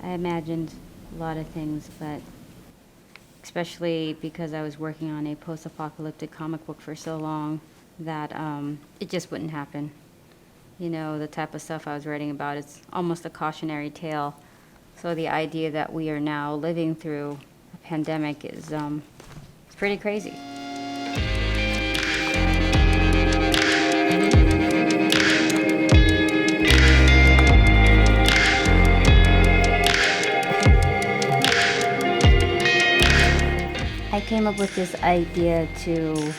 I imagined a lot of things, but especially because I was working on a post-apocalyptic comic book for so long that it just wouldn't happen. You know, the type of stuff I was writing about, it's almost a cautionary tale. So the idea that we are now living through a pandemic is it's pretty crazy. I came up with this idea to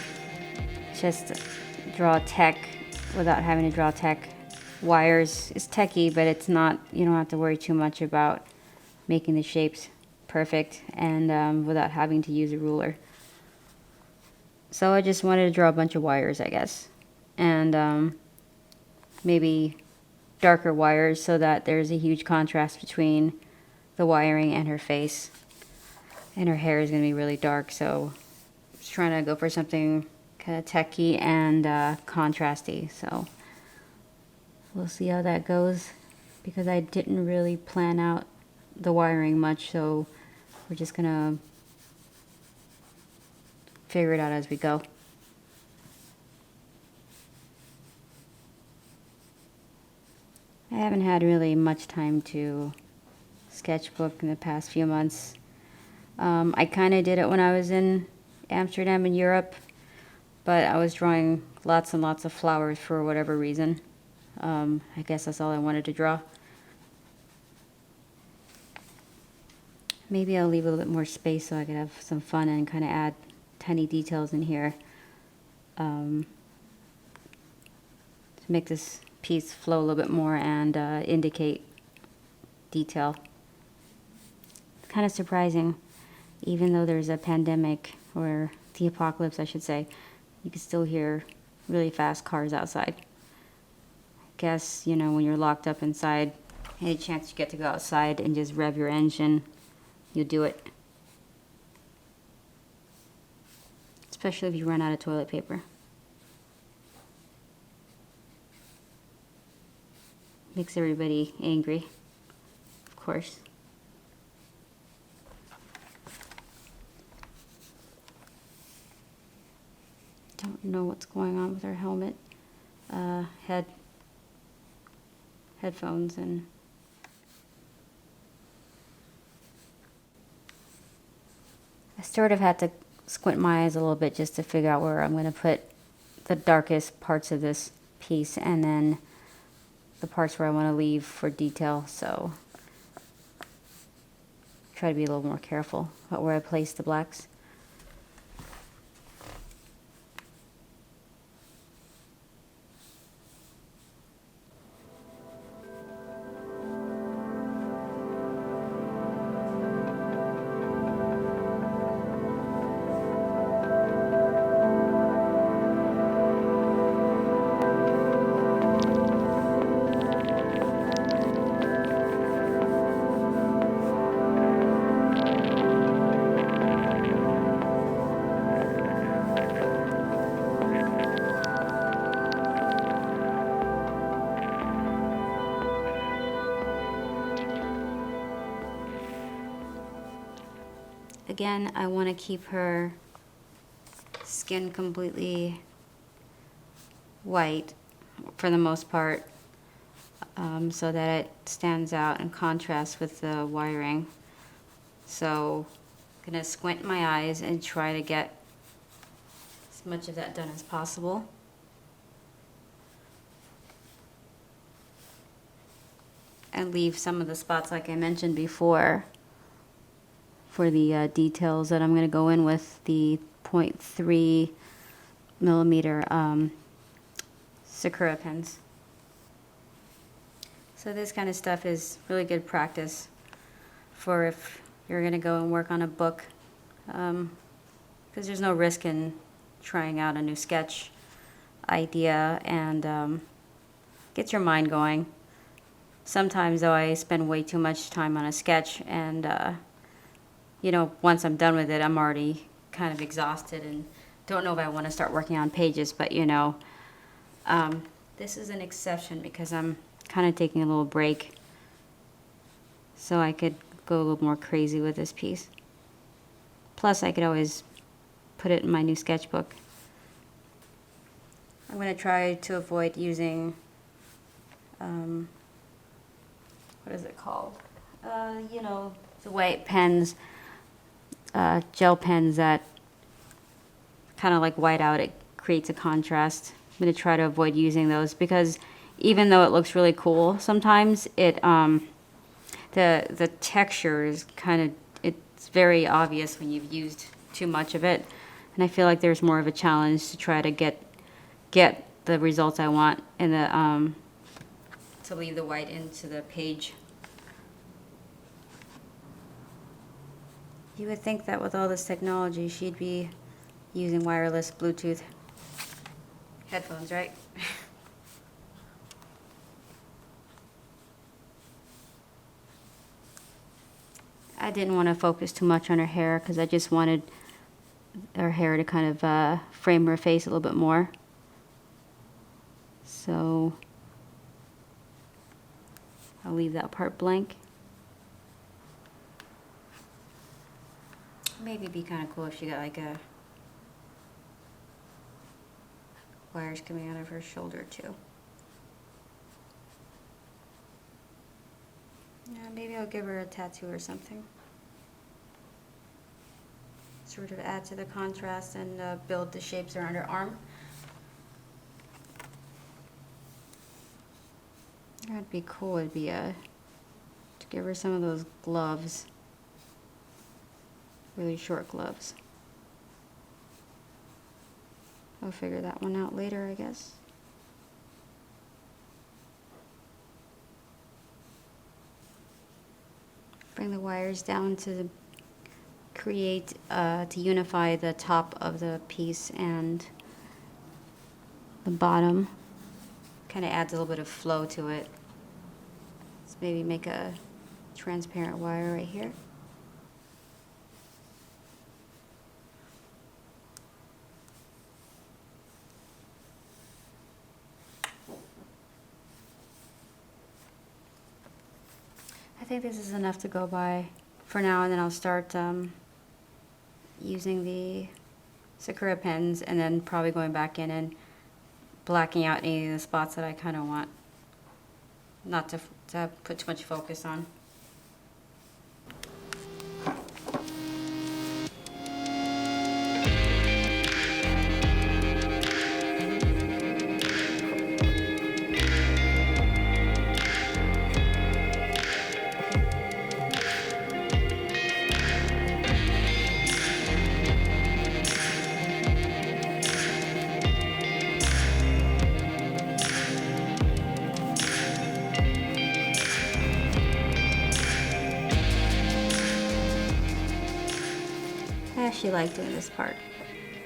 just draw tech without having to draw tech. Wires is techie, but it's not, you don't have to worry too much about making the shapes perfect and without having to use a ruler. So I just wanted to draw a bunch of wires, I guess. And maybe darker wires so that there's a huge contrast between the wiring and her face. And her hair is going to be really dark, so I'm just trying to go for something kind of techy and contrasty. So we'll see how that goes, because I didn't really plan out the wiring much, so we're just going to figure it out as we go. I haven't had really much time to sketchbook in the past few months. I kind of did it when I was in Amsterdam in Europe, but I was drawing lots and lots of flowers for whatever reason. I guess that's all I wanted to draw. Maybe I'll leave a little bit more space so I could have some fun and kind of add tiny details in here to make this piece flow a little bit more and indicate detail. It's kind of surprising. Even though there's a pandemic, or the apocalypse I should say, you can still hear really fast cars outside. I guess, you know, when you're locked up inside, any chance you get to go outside and just rev your engine, you do it. Especially if you run out of toilet paper. Makes everybody angry, of course. Don't know what's going on with her helmet, headphones, and I sort of had to squint my eyes a little bit just to figure out where I'm going to put the darkest parts of this piece, and then the parts where I want to leave for detail. So try to be a little more careful about where I place the blacks. Again, I want to keep her skin completely white for the most part, so that it stands out and contrasts with the wiring. So I'm going to squint my eyes and try to get as much of that done as possible. And leave some of the spots, like I mentioned before, for the details that I'm going to go in with the 0.3 millimeter Sakura pens. So this kind of stuff is really good practice for if you're going to go and work on a book, because there's no risk in trying out a new sketch idea, and gets your mind going. Sometimes though I spend way too much time on a sketch, and you know, once I'm done with it, I'm already kind of exhausted and don't know if I want to start working on pages. But you know, this is an exception because I'm kind of taking a little break. so I could go a little more crazy with this piece. Plus, I could always put it in my new sketchbook. I'm going to try to avoid using, what is it called? You know, the white pens, gel pens that kind of like white out. It creates a contrast. I'm going to try to avoid using those because even though it looks really cool, sometimes it the texture is kind of, it's very obvious when you've used too much of it, and I feel like there's more of a challenge to try to get the results I want in the to leave the white into the page. You would think that with all this technology, she'd be using wireless Bluetooth headphones, right? I didn't want to focus too much on her hair because I just wanted her hair to kind of frame her face a little bit more. So I'll leave that part blank. Maybe it'd be kind of cool if she got like a wires coming out of her shoulder too. Yeah, maybe I'll give her a tattoo or something. Sort of add to the contrast and build the shapes around her arm. That'd be cool. It'd be to give her some of those gloves, really short gloves. I'll figure that one out later, I guess. Bring the wires down to create, to unify the top of the piece and the bottom. Kind of adds a little bit of flow to it. Let's maybe make a transparent wire right here. I think this is enough to go by for now, and then I'll start using the Sakura pens and then probably going back in and blacking out any of the spots that I kind of want not to put too much focus on. I actually like doing this part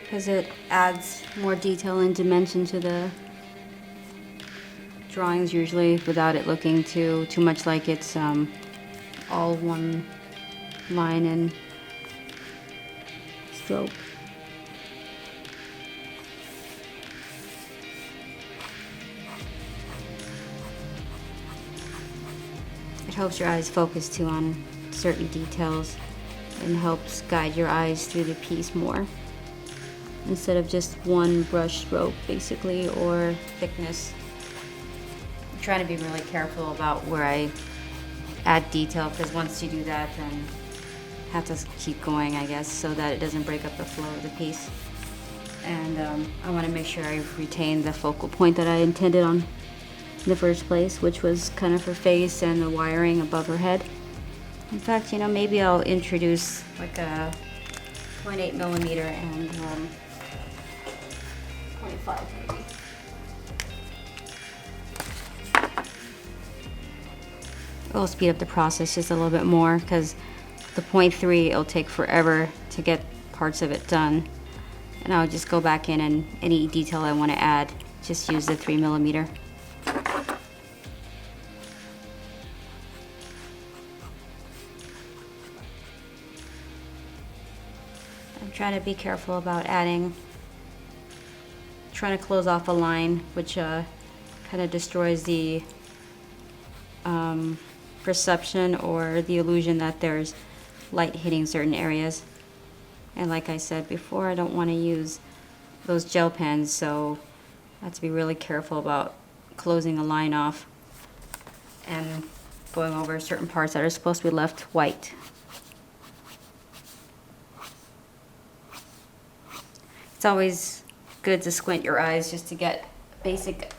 because it adds more detail and dimension to the drawings usually without it looking too much like it's all one line and stroke. It helps your eyes focus too on certain details and helps guide your eyes through the piece more instead of just one brush stroke basically or thickness. I'm trying to be really careful about where I add detail because once you do that then you have to keep going, I guess, so that it doesn't break up the flow of the piece. And I want to make sure I retain the focal point that I intended on in the first place, which was kind of her face and the wiring above her head. In fact, you know, maybe I'll introduce like a 0.8 millimeter and 0.5 maybe. It'll speed up the process just a little bit more because the 0.3, it'll take forever to get parts of it done. And I'll just go back in and any detail I want to add, just use the 3 millimeter. Trying to be careful about trying to close off a line, which kind of destroys the perception or the illusion that there's light hitting certain areas. And like I said before, I don't want to use those gel pens, so I have to be really careful about closing a line off and going over certain parts that are supposed to be left white. It's always good to squint your eyes just to get basic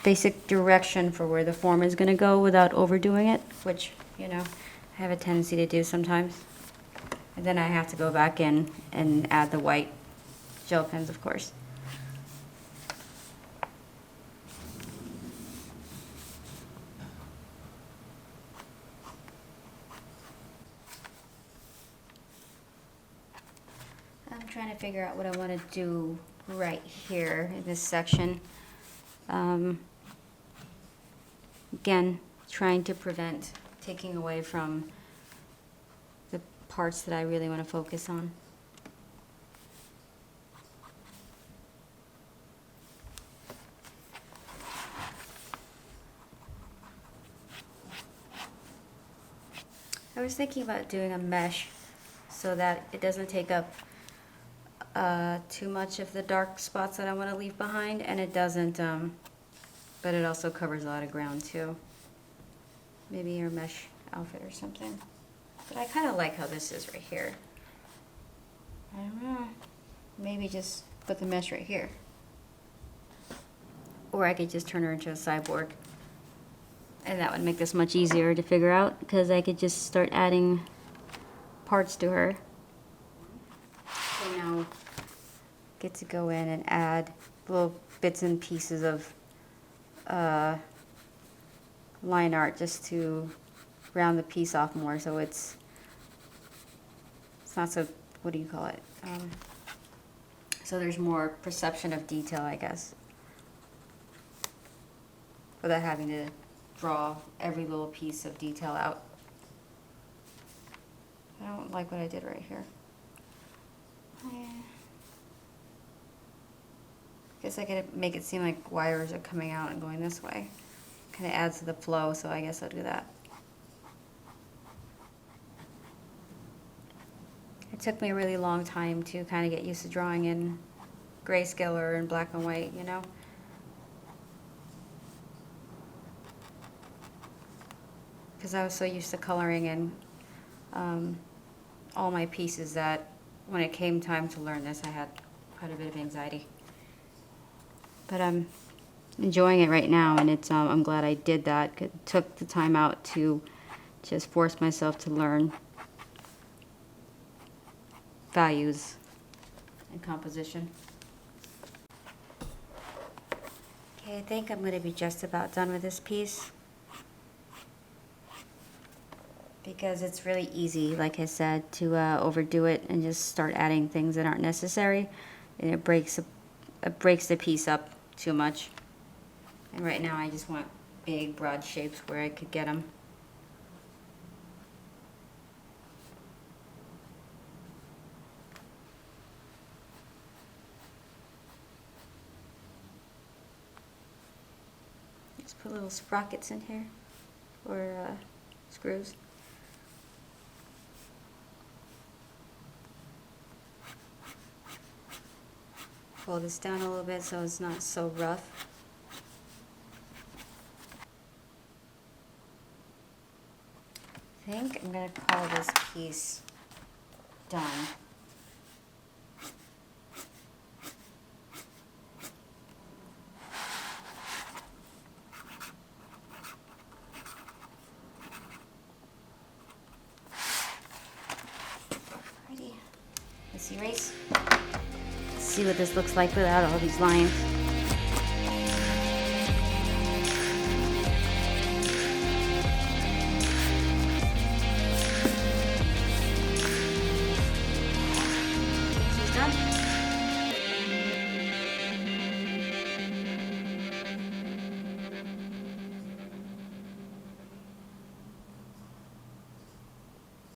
basic direction for where the form is going to go without overdoing it, which, you know, I have a tendency to do sometimes. And then I have to go back in and add the white gel pens, of course. I'm trying to figure out what I want to do right here in this section. Again, trying to prevent taking away from the parts that I really want to focus on. I was thinking about doing a mesh so that it doesn't take up too much of the dark spots that I want to leave behind, and it doesn't, but it also covers a lot of ground too. Maybe your mesh outfit or something. But I kind of like how this is right here. I don't know. Maybe just put the mesh right here. Or I could just turn her into a cyborg. And that would make this much easier to figure out, because I could just start adding parts to her. So now get to go in and add little bits and pieces of line art just to round the piece off more, so it's not so, what do you call it? So there's more perception of detail, I guess, without having to draw every little piece of detail out. I don't like what I did right here. Guess I could make it seem like wires are coming out and going this way. Kind of adds to the flow, so I guess I'll do that. It took me a really long time to kind of get used to drawing in grayscale or in black and white, you know? Because I was so used to coloring in all my pieces that when it came time to learn this, I had quite a bit of anxiety. But I'm enjoying it right now, and it's I'm glad I did that. It took the time out to just force myself to learn values and composition. Okay, I think I'm going to be just about done with this piece, because it's really easy, like I said, to overdo it and just start adding things that aren't necessary, and it breaks the piece up too much. And right now I just want big, broad shapes where I could get them. Just put little sprockets in here, or screws. Pull this down a little bit so it's not so rough. I think I'm going to call this piece done. Alrighty, let's erase. See what this looks like without all these lines.